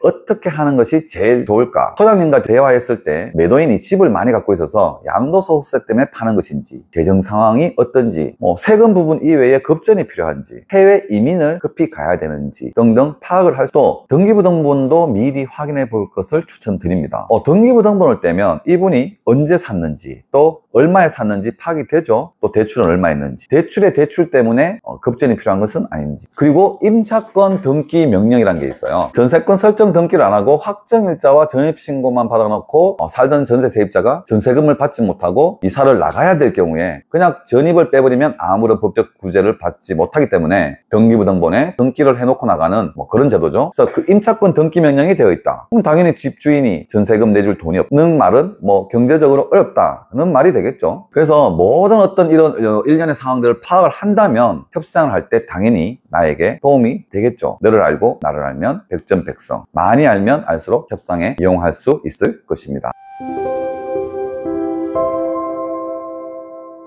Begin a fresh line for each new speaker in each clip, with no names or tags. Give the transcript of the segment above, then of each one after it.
어떻게 하는 것이 제일 좋을까? 소장님과 대화했을 때 매도인이 집을 많이 갖고 있어서 양도소득세 때문에 파는 것인지, 재정 상황이 어떤지, 세금 부분 이외에 급전이 필요한지, 해외 이민을 급히 가야 되는지 등등 파악을 할 수, 또 등기부등본도 미리 확인해 볼 것을 추천드립니다. 등기부등본을 떼면 이분이 언제 샀는지, 또 얼마에 샀는지 파악이 되죠. 또 대출은 얼마 있는지, 대출의 대출 때문에 급전이 필요한 것은 아닌지. 그리고 임차권 등기 명령이라는 게 있어요. 전세권 설정 등기를 안 하고 확정일자와 전입신고만 받아놓고 살던 전세 세입자가 전세금을 받지 못하고 이사를 나가야 될 경우에 그냥 전입을 빼버리면 아무런 법적 구제를 받지 못하기 때문에 등기부등본에 등기를 해놓고 나가는 그런 제도죠. 그래서 그 임차권 등기 명령이 되어 있다. 그럼 당연히 집주인이 전세금 내줄 돈이 없는 말은 경제적으로 어렵다는 말이 되겠죠. 그래서 모든 어떤 이런 일련의 상황들을 파악을 한다면 협상을 할 때 당연히 나에게 도움이 되겠죠. 너를 알고 나를 알면 백전백성. 많이 알면 알수록 협상에 이용할 수 있을 것입니다.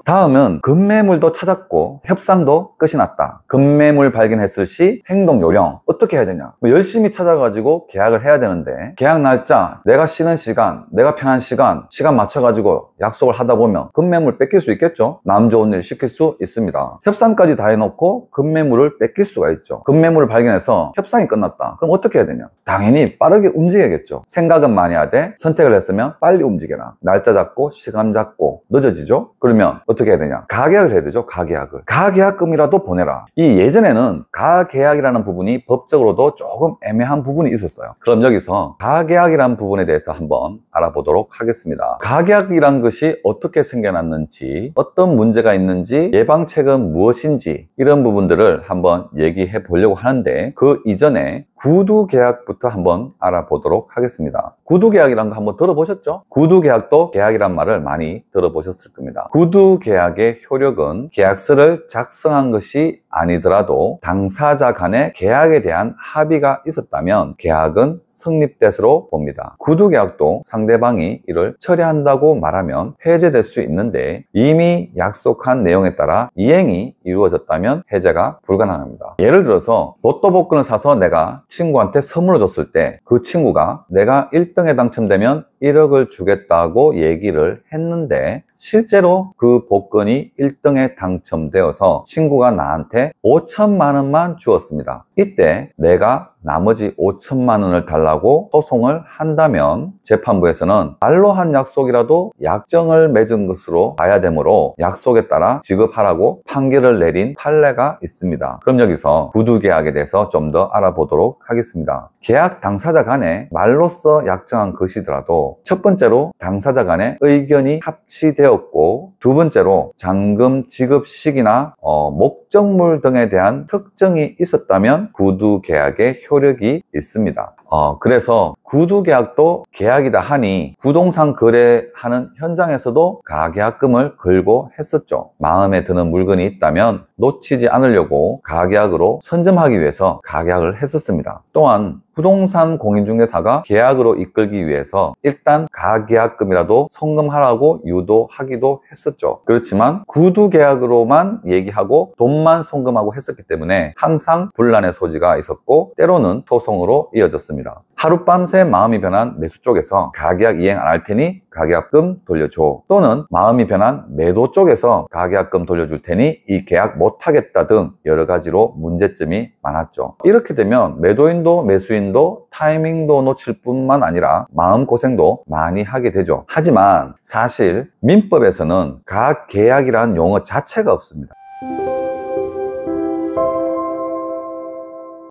다음은 급매물도 찾았고 협상도 끝이 났다. 급매물 발견했을 시 행동 요령 어떻게 해야 되냐? 열심히 찾아가지고 계약을 해야 되는데 계약 날짜, 내가 쉬는 시간, 내가 편한 시간 맞춰가지고 약속을 하다 보면 급매물 뺏길 수 있겠죠? 남 좋은 일 시킬 수 있습니다. 협상까지 다 해놓고 급매물을 뺏길 수가 있죠. 급매물을 발견해서 협상이 끝났다. 그럼 어떻게 해야 되냐? 당연히 빠르게 움직여야겠죠. 생각은 많이 하되 선택을 했으면 빨리 움직여라. 날짜 잡고 시간 잡고 늦어지죠? 그러면 어떻게 해야 되냐? 가계약을 해야 되죠. 가계약금이라도 보내라. 이 예전에는 가계약이라는 부분이 법적으로도 조금 애매한 부분이 있었어요. 그럼 여기서 가계약이라는 부분에 대해서 한번 알아보도록 하겠습니다. 가계약이란 것이 어떻게 생겨났는지, 어떤 문제가 있는지, 예방책은 무엇인지 이런 부분들을 한번 얘기해 보려고 하는데 그 이전에 구두계약부터 한번 알아보도록 하겠습니다. 구두계약이라는 거 한번 들어보셨죠? 구두계약도 계약이란 말을 많이 들어보셨을 겁니다. 구두계약의 효력은 계약서를 작성한 것이 아니더라도 당사자 간의 계약에 대한 합의가 있었다면 계약은 성립됐으로 봅니다. 구두계약도 상대방이 이를 처리한다고 말하면 해제될 수 있는데 이미 약속한 내용에 따라 이행이 이루어졌다면 해제가 불가능합니다. 예를 들어서 로또 복권을 사서 내가 친구한테 선물을 줬을 때 그 친구가 내가 1등에 당첨되면 1억을 주겠다고 얘기를 했는데 실제로 그 복권이 1등에 당첨되어서 친구가 나한테 5천만 원만 주었습니다. 이때 내가 나머지 5천만 원을 달라고 소송을 한다면 재판부에서는 말로 한 약속이라도 약정을 맺은 것으로 봐야 되므로 약속에 따라 지급하라고 판결을 내린 판례가 있습니다. 그럼 여기서 구두계약에 대해서 좀 더 알아보도록 하겠습니다. 계약 당사자 간에 말로써 약정한 것이더라도 첫 번째로 당사자 간의 의견이 합치되었고 두 번째로 잔금 지급 시기나 목적물 등에 대한 특정이 있었다면 구두계약의 효력이 있습니다. 그래서 구두계약도 계약이다 하니 부동산 거래하는 현장에서도 가계약금을 걸고 했었죠. 마음에 드는 물건이 있다면 놓치지 않으려고 가계약으로 선점하기 위해서 가계약을 했었습니다. 또한 부동산 공인중개사가 계약으로 이끌기 위해서 일단 가계약금이라도 송금하라고 유도하기도 했었죠. 그렇지만 구두계약으로만 얘기하고 돈만 송금하고 했었기 때문에 항상 분란의 소지가 있었고 때로는 소송으로 이어졌습니다. 하룻밤새 마음이 변한 매수 쪽에서 가계약 이행 안 할 테니 가계약금 돌려줘, 또는 마음이 변한 매도 쪽에서 가계약금 돌려줄 테니 이 계약 못하겠다 등 여러 가지로 문제점이 많았죠. 이렇게 되면 매도인도 매수인도 타이밍도 놓칠 뿐만 아니라 마음고생도 많이 하게 되죠. 하지만 사실 민법에서는 가계약이라는 용어 자체가 없습니다.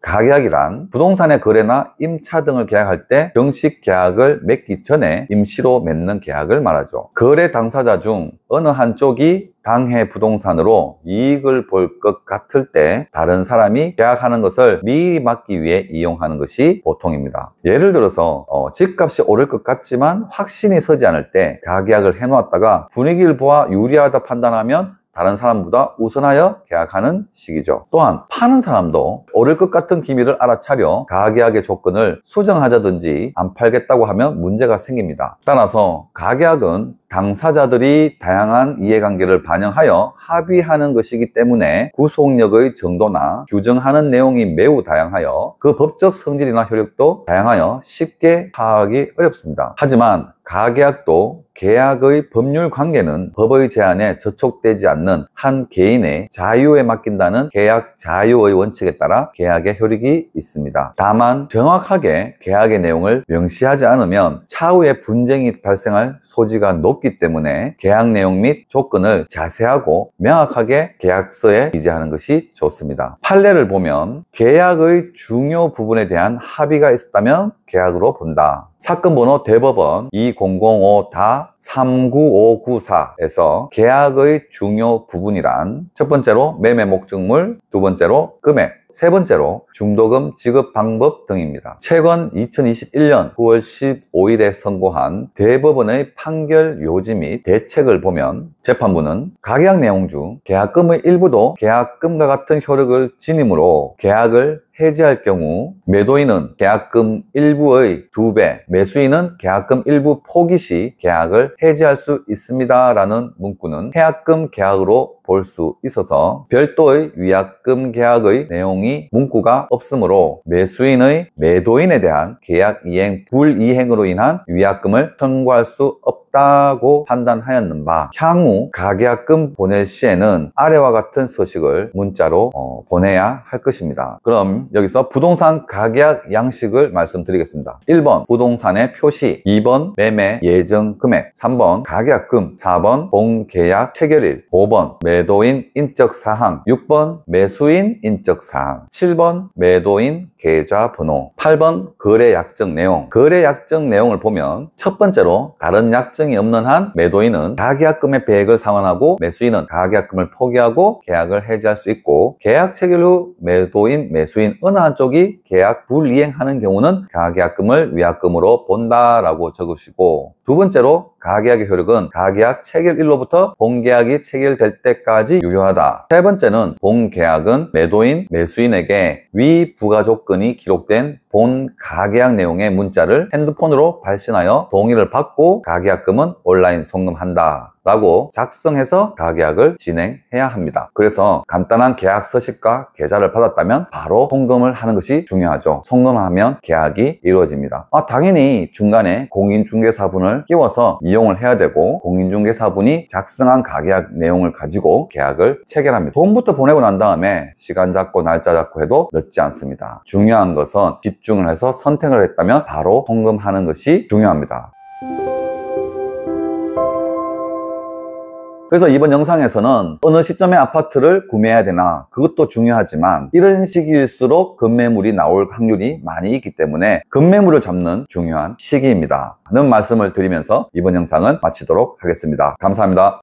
가계약이란 부동산의 거래나 임차 등을 계약할 때 정식 계약을 맺기 전에 임시로 맺는 계약을 말하죠. 거래 당사자 중 어느 한쪽이 당해 부동산으로 이익을 볼 것 같을 때 다른 사람이 계약하는 것을 미리 막기 위해 이용하는 것이 보통입니다. 예를 들어서 집값이 오를 것 같지만 확신이 서지 않을 때 가계약을 해놓았다가 분위기를 보아 유리하다 판단하면 다른 사람보다 우선하여 계약하는 시기죠. 또한 파는 사람도 오를 것 같은 기미를 알아차려 가계약의 조건을 수정하자든지 안 팔겠다고 하면 문제가 생깁니다. 따라서 가계약은 당사자들이 다양한 이해관계를 반영하여 합의하는 것이기 때문에 구속력의 정도나 규정하는 내용이 매우 다양하여 그 법적 성질이나 효력도 다양하여 쉽게 파악하기 어렵습니다. 하지만 가계약도 계약의 법률 관계는 법의 제한에 저촉되지 않는 한 개인의 자유에 맡긴다는 계약 자유의 원칙에 따라 계약의 효력이 있습니다. 다만 정확하게 계약의 내용을 명시하지 않으면 차후에 분쟁이 발생할 소지가 높기 때문에 계약 내용 및 조건을 자세하고 명확하게 계약서에 기재하는 것이 좋습니다. 판례를 보면 계약의 중요 부분에 대한 합의가 있었다면 계약으로 본다. 사건 번호 대법원 2005-39594에서 계약의 중요 부분이란 첫 번째로 매매 목적물, 두 번째로 금액, 세 번째로 중도금 지급 방법 등입니다. 최근 2021년 9월 15일에 선고한 대법원의 판결 요지 및 대책을 보면 재판부는 가계약 내용 중 계약금의 일부도 계약금과 같은 효력을 지니므로 계약을 해지할 경우 매도인은 계약금 일부의 2배, 매수인은 계약금 일부 포기 시 계약을 해지할 수 있습니다 라는 문구는 해약금 계약으로 볼 수 있어서 별도의 위약금 계약의 내용이 문구가 없으므로 매수인의 매도인에 대한 계약 이행 불이행으로 인한 위약금을 청구할 수 없다고 판단하였는 바 향후 가계약금 보낼 시에는 아래와 같은 서식을 문자로 보내야 할 것입니다. 그럼 여기서 부동산 가계약 양식을 말씀드리겠습니다. 1번 부동산의 표시, 2번 매매 예정 금액, 3번 가계약금, 4번 본계약 체결일, 5번 매도인 인적사항, 6번 매수인 인적사항, 7번 매도인 계좌번호, 8번 거래약정 내용. 거래약정 내용을 보면 첫 번째로 다른 약정이 없는 한 매도인은 가계약금의 배액을 상환하고 매수인은 가계약금을 포기하고 계약을 해지할 수 있고 계약 체결 후 매도인, 매수인 어느 한쪽이 계약 불이행하는 경우는 가계약금을 위약금으로 본다라고 적으시고 두 번째로 가계약의 효력은 가계약 체결일로부터 본계약이 체결될 때까지 유효하다. 세 번째는 본계약은 매도인, 매수인에게 위 부가 조건이 기록된 본 가계약 내용의 문자를 핸드폰으로 발신하여 동의를 받고 가계약금은 온라인 송금한다 라고 작성해서 가계약을 진행해야 합니다. 그래서 간단한 계약 서식과 계좌를 받았다면 바로 송금을 하는 것이 중요하죠. 송금하면 계약이 이루어집니다. 당연히 중간에 공인중개사분을 끼워서 이용을 해야 되고 공인중개사분이 작성한 가계약 내용을 가지고 계약을 체결합니다. 돈부터 보내고 난 다음에 시간 잡고 날짜 잡고 해도 늦지 않습니다. 중요한 것은 집중을 해서 선택을 했다면 바로 송금하는 것이 중요합니다. 그래서 이번 영상에서는 어느 시점에 아파트를 구매해야 되나 그것도 중요하지만 이런 시기일수록 급매물이 나올 확률이 많이 있기 때문에 급매물을 잡는 중요한 시기입니다. 라는 말씀을 드리면서 이번 영상은 마치도록 하겠습니다. 감사합니다.